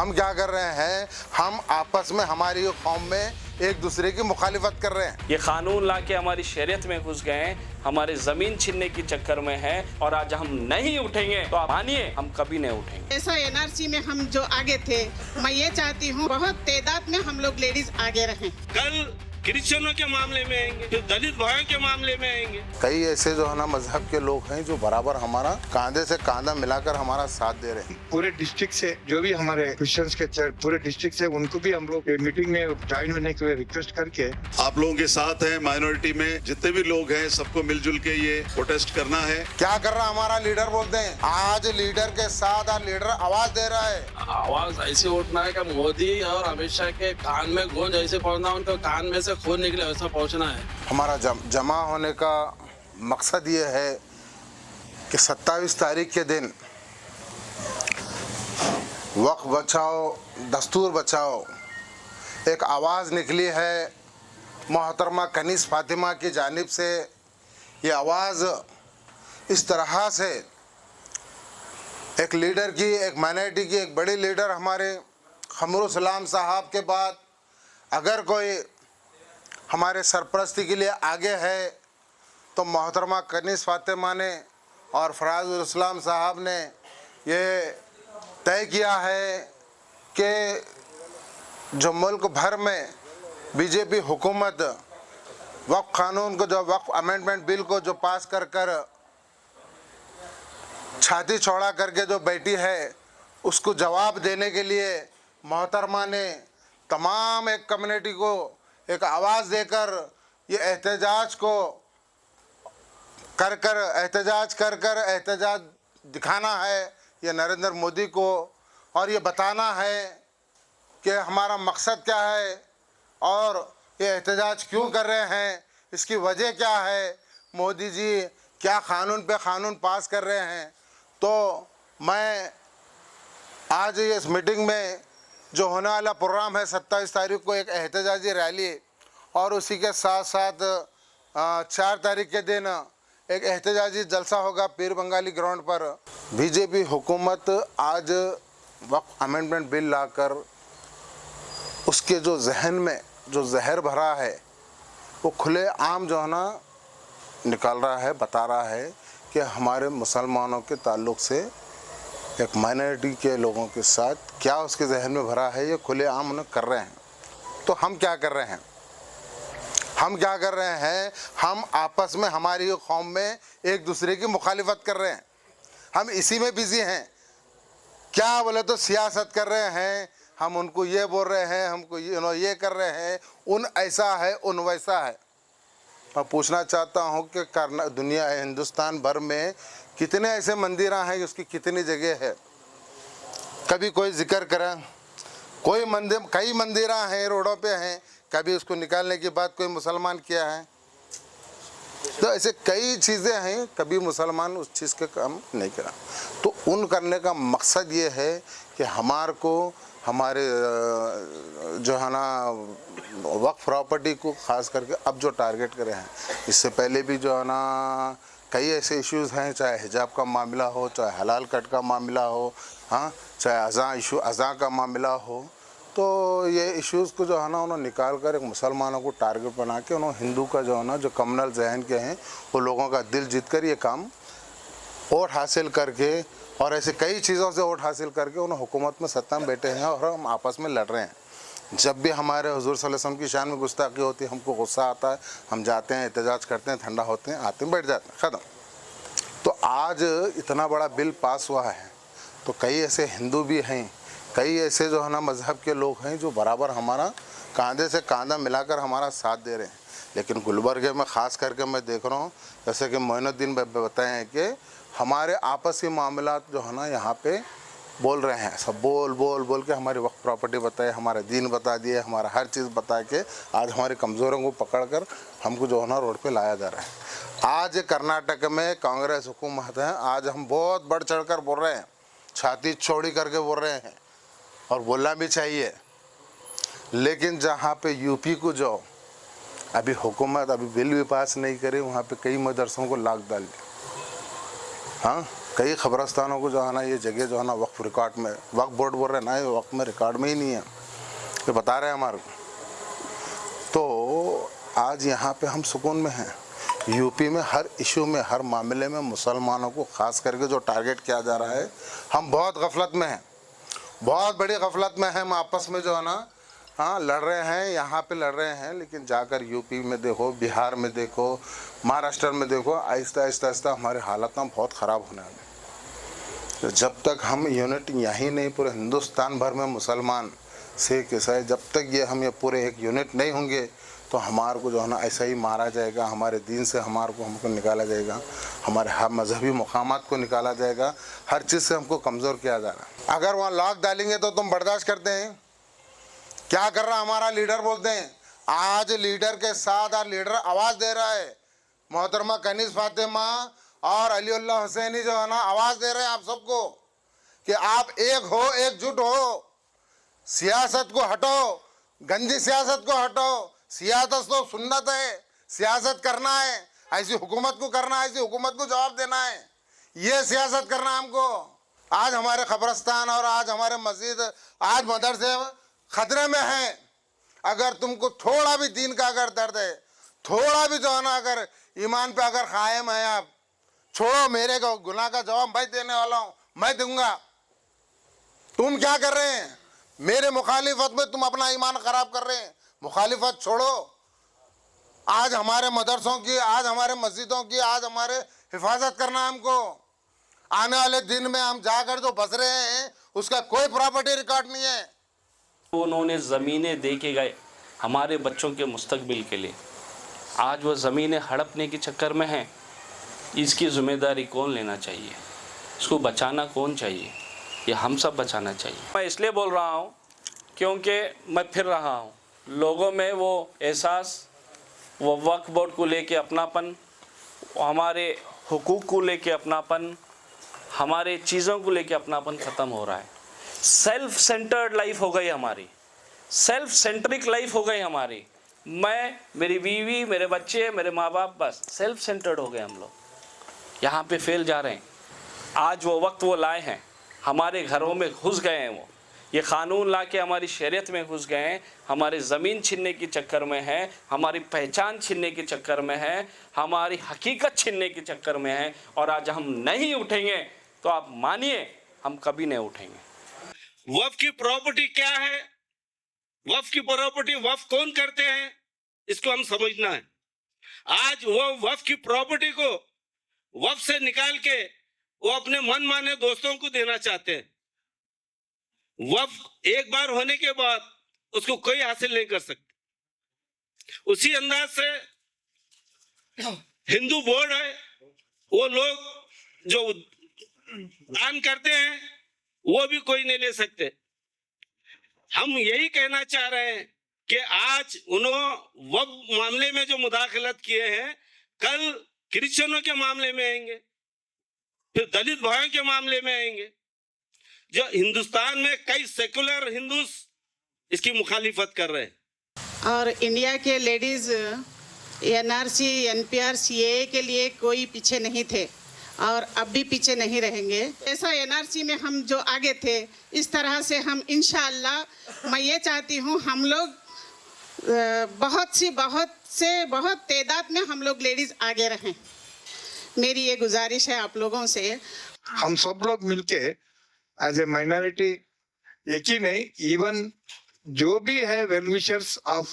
हम क्या कर रहे हैं, हम आपस में हमारी कौम में एक दूसरे की मुखालिफत कर रहे हैं। ये कानून ला के हमारी शरीयत में घुस गए हैं, हमारे जमीन छीनने की चक्कर में है, और आज हम नहीं उठेंगे तो आप मानिए हम कभी नहीं उठेंगे। ऐसा एनआरसी में हम जो आगे थे, मैं ये चाहती हूँ बहुत तादाद में हम लोग लेडीज आगे रहें। कल क्रिश्चियनों के मामले में आएंगे, फिर दलित भाइयों के मामले में आएंगे। कई ऐसे जो है ना मजहब के लोग हैं जो बराबर हमारा कांधे से कांधा मिलाकर हमारा साथ दे रहे हैं। पूरे डिस्ट्रिक्ट से जो भी हमारे क्रिश्चियंस के चर्च पूरे डिस्ट्रिक्ट से उनको भी हम लोग मीटिंग में ज्वाइन होने के लिए रिक्वेस्ट करके आप लोगों के साथ हैं। माइनॉरिटी में जितने भी लोग हैं सबको मिलजुल के ये प्रोटेस्ट करना है। क्या कर रहा हमारा लीडर, बोलते हैं आज लीडर के साथ आज लीडर आवाज दे रहा है। आवाज ऐसे उठना है कि मोदी और अमित शाह के कान में गूंज ऐसे पहुंचना, उनको कान में से खून निकले वैसा पहुंचना है। हमारा जमा होने का मकसद ये है कि 27 तारीख के दिन वक्फ बचाओ दस्तूर बचाओ एक आवाज़ निकली है मोहतरमा कनीस फातिमा की जानिब से। ये आवाज़ इस तरह से एक लीडर की, एक माइनॉरिटी की, एक बड़ी लीडर हमारे खमरुल सलाम साहब के बाद अगर कोई हमारे सरपरस्ती के लिए आगे है तो मोहतरमा कनीस फातिमा ने और फराजुल इस्लाम साहब ने ये तय किया है कि जो मुल्क भर में बीजेपी हुकूमत वक्फ कानून को, जो वक्फ अमेंडमेंट बिल को जो पास कर छाती चौड़ा करके जो बैठी है, उसको जवाब देने के लिए मोहतरमा ने तमाम एक कम्युनिटी को एक आवाज़ देकर ये एहतजाज दिखाना है ये नरेंद्र मोदी को, और ये बताना है कि हमारा मकसद क्या है और ये एहतजाज क्यों कर रहे हैं, इसकी वजह क्या है, मोदी जी क्या कानून पे कानून पास कर रहे हैं। तो मैं आज इस मीटिंग में जो होने वाला प्रोग्राम है 27 तारीख को एक एहतजाजी रैली, और उसी के साथ साथ 4 तारीख के दिन एक एहतजाजी जलसा होगा पीर बंगाली ग्राउंड पर। बीजेपी हुकूमत आज वक्फ अमेंडमेंट बिल लाकर उसके जो जहन में जो जहर भरा है वो खुले आम जो है ना निकाल रहा है, बता रहा है कि हमारे मुसलमानों के ताल्लुक़ से एक माइनॉरिटी के लोगों के साथ क्या उसके जहन में भरा है, ये खुले आम उन्हें कर रहे हैं। तो हम क्या कर रहे हैं, हम आपस में हमारी कौम में एक दूसरे की मुखालिफत कर रहे हैं। हम इसी में बिज़ी हैं। क्या बोले तो सियासत कर रहे हैं, हम उनको ये बोल रहे हैं, हमको ये कर रहे हैं, उन ऐसा है उन वैसा है। मैं पूछना चाहता हूँ कि दुनिया हिंदुस्तान भर में कितने ऐसे मंदिर हैं, उसकी कितनी जगह है, कभी कोई जिक्र करें? कोई मंदिर, कई मंदिर हैं रोडों पे हैं, कभी उसको निकालने की बात कोई मुसलमान किया है? तो ऐसे कई चीज़ें हैं, कभी मुसलमान उस चीज़ के काम नहीं करा। तो उन करने का मकसद ये है कि हमारे जो है ना वक्फ प्रॉपर्टी को ख़ास करके अब जो टारगेट करे हैं, इससे पहले भी जो है ना कई ऐसे इश्यूज़ हैं, चाहे हिजाब का मामला हो, चाहे हलाल कट का मामला हो, हाँ, चाहे अज़ा का मामला हो। तो ये इश्यूज़ को जो है ना उन्होंने निकाल कर एक मुसलमानों को टारगेट बना के उन्होंने हिंदू का जो है ना जो कम्युनल जहन के हैं वो लोगों का दिल जीत कर ये काम वोट हासिल करके और ऐसे कई चीज़ों से वोट हासिल करके उन्होंने हुकूमत में सत्ता में बैठे हैं और हम आपस में लड़ रहे हैं। जब भी हमारे हुजूर सल्लल्लाहु अलैहि वसल्लम की शान में गुस्ताखी होती है, हमको गुस्सा आता है, हम जाते हैं, एहतजाज करते हैं, ठंडा होते हैं, आते हैं, बैठ जाते हैं, ख़त्म। तो आज इतना बड़ा बिल पास हुआ है तो कई ऐसे हिंदू भी हैं, कई ऐसे जो है ना मज़हब के लोग हैं जो बराबर हमारा कांधे से कांधा मिलाकर हमारा साथ दे रहे हैं। लेकिन गुलबर्गे में ख़ास करके मैं देख रहा हूँ, जैसे कि मोइनुद्दीन बताए हैं कि हमारे आपसी मामला जो है ना यहाँ पे बोल रहे हैं, सब बोल के हमारी वक्फ प्रॉपर्टी बताए, हमारा दीन बता दिए, हमारा हर चीज़ बता के आज हमारे कमज़ोरों को पकड़ कर हमको जो है ना रोड पे लाया जा रहा है। आज कर्नाटक में कांग्रेस हुकूमत है, आज हम बहुत बढ़ चढ़ कर बोल रहे हैं, छाती चौड़ी करके बोल रहे हैं और बोलना भी चाहिए। लेकिन जहाँ पे यूपी को जो अभी हुकूमत अभी बिल भी पास नहीं करे, वहाँ पे कई मदरसों को लाक डाल दिया। हाँ, कई ख़बरस्तानों को जो है ना ये जगह जो है ना वक्फ रिकॉर्ड में, वक्फ बोर्ड बोल रहे हैं ना, ये वक्फ में रिकॉर्ड में ही नहीं है, ये बता रहे हैं हमारे को। तो आज यहाँ पे हम सुकून में हैं। यूपी में हर इशू में, हर मामले में मुसलमानों को ख़ास करके जो टारगेट किया जा रहा है, हम बहुत गफलत में हैं, बहुत बड़ी गफलत में हैं। हम आपस में जो है ना हाँ लड़ रहे हैं, यहाँ पे लड़ रहे हैं, लेकिन जाकर यूपी में देखो, बिहार में देखो, महाराष्ट्र में देखो, आहिस्ता आहिस्ता आहिस्ता हमारे हालत ना बहुत ख़राब होने वाले। तो जब तक हम यूनिट यहीं नहीं, पूरे हिंदुस्तान भर में मुसलमान, सिख, ईसाई, जब तक ये पूरे एक यूनिट नहीं होंगे तो हमारे को जो है ना ऐसा ही मारा जाएगा, हमारे दीन से हमको निकाला जाएगा, हमारे हर मजहबी मकामात को निकाला जाएगा, हर चीज़ से हमको कमज़ोर किया जा रहा है। अगर वहाँ लॉक डालेंगे तो तुम बर्दाश्त करते हैं? क्या कर रहा हमारा लीडर? बोलते हैं आज लीडर के साथ और लीडर आवाज़ दे रहा है। मोहतरमा कनीज़ फातिमा और अलीउल्लाह हुसैनी जो है ना आवाज़ दे रहे हैं आप सबको कि आप एक हो, एकजुट हो, सियासत को हटो, गंदी सियासत को हटो। सियासत तो सुन्नत है, सियासत करना है, ऐसी हुकूमत को करना है, ऐसी हुकूमत को जवाब देना है, ये सियासत करना है हमको। आज हमारे कब्रस्तान और आज हमारे मस्जिद, आज मदरसे खतरे में हैं। अगर तुमको थोड़ा भी दीन का अगर दर्द है, थोड़ा भी जो है ना अगर ईमान पे अगर कायम है, आप छोड़ो, मेरे को गुनाह का जवाब मैं देने वाला हूँ, मैं दूंगा। तुम क्या कर रहे हैं? मेरे मुखालिफत में तुम अपना ईमान खराब कर रहे हैं। मुखालिफत छोड़ो। आज हमारे मदरसों की, आज हमारे मस्जिदों की, आज हमारे हिफाजत करना है हमको। आने वाले दिन में हम जाकर जो बस रहे हैं उसका कोई प्रॉपर्टी रिकॉर्ड नहीं है। उन्होंने ज़मीनें दे के गए हमारे बच्चों के मुस्तकबिल के लिए, आज वो ज़मीनें हड़पने के चक्कर में हैं। इसकी ज़िम्मेदारी कौन लेना चाहिए? इसको बचाना कौन चाहिए? ये हम सब बचाना चाहिए। मैं इसलिए बोल रहा हूँ क्योंकि मैं फिर रहा हूँ, लोगों में वो एहसास, वो वक्फ बोर्ड को लेके अपनापन, हमारे हुकूक को लेके अपनापन, हमारे चीज़ों को लेके अपनापन ख़त्म हो रहा है। सेल्फ सेंटर्ड लाइफ हो गई हमारी, सेल्फ सेंट्रिक लाइफ हो गई हमारी। मैं, मेरी बीवी, मेरे बच्चे, मेरे माँ बाप, बस सेल्फ सेंटर्ड हो गए हम लोग। यहाँ पे फेल जा रहे हैं। आज वो वक्त वो लाए हैं, हमारे घरों में घुस गए हैं। वो ये क़ानून ला के हमारी शरीयत में घुस गए हैं, हमारे ज़मीन छीनने के चक्कर में है, हमारी पहचान छीनने के चक्कर में है, हमारी हकीकत छीनने के चक्कर में है। और आज हम नहीं उठेंगे तो आप मानिए हम कभी नहीं उठेंगे। वक्फ की प्रॉपर्टी क्या है, वक्फ की प्रॉपर्टी वक्फ कौन करते हैं, इसको हम समझना है। आज वो वक्फ की प्रॉपर्टी को वक्फ से निकाल के वो अपने मन माने दोस्तों को देना चाहते हैं। वक्फ एक बार होने के बाद उसको कोई हासिल नहीं कर सकते। उसी अंदाज से हिंदू बोर्ड है, वो लोग जो दान करते हैं वो भी कोई नहीं ले सकते। हम यही कहना चाह रहे हैं कि आज उन्होंने वक्फ मामले में जो मुदाखलत किए हैं, कल क्रिश्चियनों के मामले में आएंगे, फिर दलित भाइयों के मामले में आएंगे। जो हिंदुस्तान में कई सेकुलर हिंदूस इसकी मुखालिफत कर रहे हैं। और इंडिया के लेडीज एनआरसी, एनपीआर, सीएए के लिए कोई पीछे नहीं थे और अब भी पीछे नहीं रहेंगे। ऐसा एनआरसी में हम जो आगे थे, इस तरह से हम इंशाअल्लाह, मैं ये चाहती हूँ हम लोग बहुत तादाद में हम लोग लेडीज आगे रहें। मेरी ये गुजारिश है आप लोगों से। हम सब लोग मिलके एज ए माइनॉरिटी, एक ही नहीं, इवन जो भी है well wishers of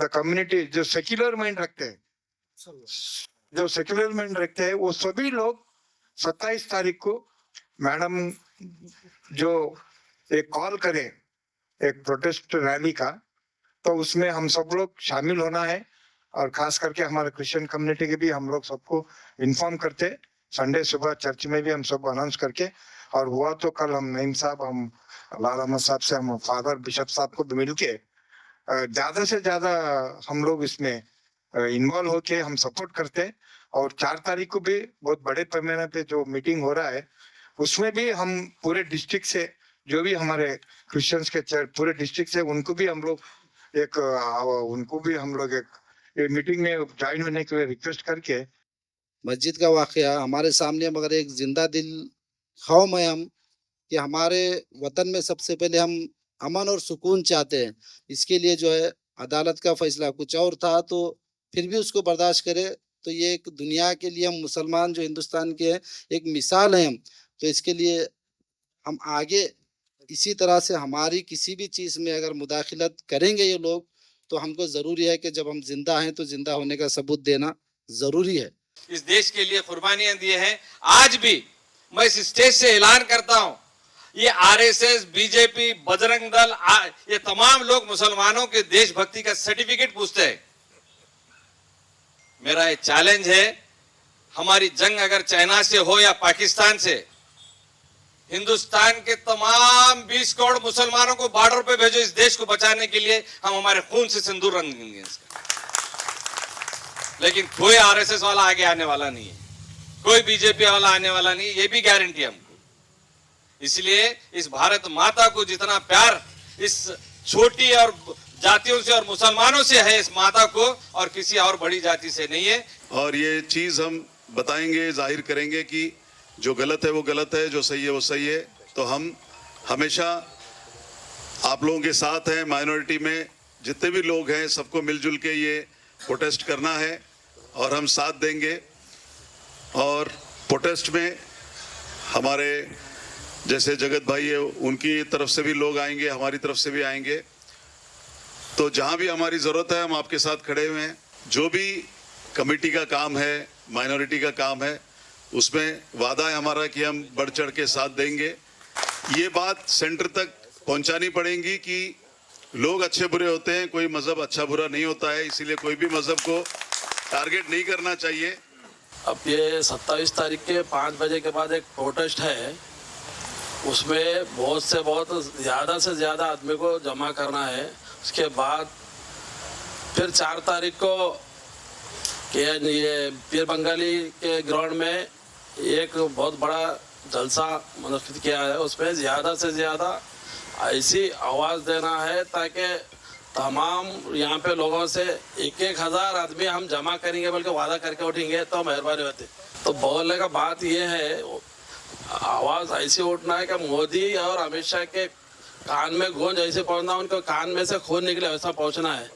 the community, जो सेक्युलर माइंड रखते हैं, वो सभी लोग 27 तारीख को मैडम जो एक कॉल करे एक प्रोटेस्ट रैली का, तो उसमें हम सब लोग शामिल होना है। और खास करके हमारे क्रिश्चियन कम्युनिटी के भी हम लोग सबको इन्फॉर्म करते, संडे सुबह चर्च में भी हम सब अनाउंस करके। और हुआ तो कल हम नईम साहब, हम लाल अहमद साहब से, हम फादर बिशप साहब को मिल के ज्यादा से ज्यादा हम लोग इसमें इन्वॉल्व होके हम सपोर्ट करते। और 4 तारीख को भी बहुत बड़े पैमाने पे जो मीटिंग हो रहा है, उसमें भी हम पूरे डिस्ट्रिक्ट से जो भी हमारे क्रिश्चियंस के चर्च पूरे डिस्ट्रिक्ट से उनको भी हम लोग एक मीटिंग में ज्वाइन होने के लिए रिक्वेस्ट करके। मस्जिद का वाकया हमारे सामने मगर एक जिंदा दिल खौफ है हम कि हमारे वतन में सबसे पहले हम अमन और सुकून चाहते हैं। इसके लिए जो है अदालत का फैसला कुछ और था तो फिर भी उसको बर्दाश्त करे, तो ये एक दुनिया के लिए हम मुसलमान जो हिंदुस्तान के हैं एक मिसाल हैं हम। तो इसके लिए हम आगे इसी तरह से हमारी किसी भी चीज़ में अगर मुदाखिलत करेंगे ये लोग, तो हमको ज़रूरी है कि जब हम जिंदा हैं तो जिंदा होने का सबूत देना ज़रूरी है। इस देश के लिए कुर्बानियां दिए हैं। आज भी मैं इस स्टेज से ऐलान करता हूं, ये आरएसएस, बीजेपी, बजरंग दल, ये तमाम लोग मुसलमानों के देशभक्ति का सर्टिफिकेट पूछते हैं। मेरा ये चैलेंज है, हमारी जंग अगर चाइना से हो या पाकिस्तान से, हिंदुस्तान के तमाम 20 करोड़ मुसलमानों को बॉर्डर पे भेजो इस देश को बचाने के लिए। हम हमारे खून से सिंदूर रंगेंगे इसका। लेकिन कोई आरएसएस वाला आगे आने वाला नहीं है, कोई बीजेपी वाला आने वाला नहीं, ये भी गारंटी हमको। इसलिए इस भारत माता को जितना प्यार इस छोटी और जातियों से और मुसलमानों से है इस माता को, और किसी और बड़ी जाति से नहीं है। और ये चीज़ हम बताएंगे, जाहिर करेंगे कि जो गलत है वो गलत है, जो सही है वो सही है। तो हम हमेशा आप लोगों के साथ हैं। माइनॉरिटी में जितने भी लोग हैं सबको मिलजुल के ये प्रोटेस्ट करना है और हम साथ देंगे। और प्रोटेस्ट में हमारे जैसे जगत भाई है उनकी तरफ से भी लोग आएंगे, हमारी तरफ से भी आएंगे। तो जहाँ भी हमारी ज़रूरत है हम आपके साथ खड़े हुए हैं। जो भी कमेटी का काम है, माइनॉरिटी का काम है, उसमें वादा है हमारा कि हम बढ़ चढ़ के साथ देंगे। ये बात सेंटर तक पहुंचानी पड़ेगी कि लोग अच्छे बुरे होते हैं, कोई मज़हब अच्छा बुरा नहीं होता है, इसीलिए कोई भी मज़हब को टारगेट नहीं करना चाहिए। अब ये 27 तारीख के 5 बजे के बाद एक प्रोटेस्ट है, उसमें बहुत ज़्यादा से ज़्यादा आदमी को जमा करना है। उसके बाद फिर 4 तारीख को ये पीर बंगाली के ग्राउंड में एक बहुत बड़ा जलसा मुनक्किद किया है। उसमें ज़्यादा से ज़्यादा ऐसी आवाज़ देना है ताकि तमाम यहाँ पे लोगों से 1,000 आदमी हम जमा करेंगे, बल्कि वादा करके उठेंगे तो मेहरबानी होती। तो बोलने का बात ये है, आवाज़ ऐसी उठना है कि मोदी और अमित शाह के कान में गूंज ऐसे पहुंचना, उनके कान में से खून निकले वैसा पहुंचना है।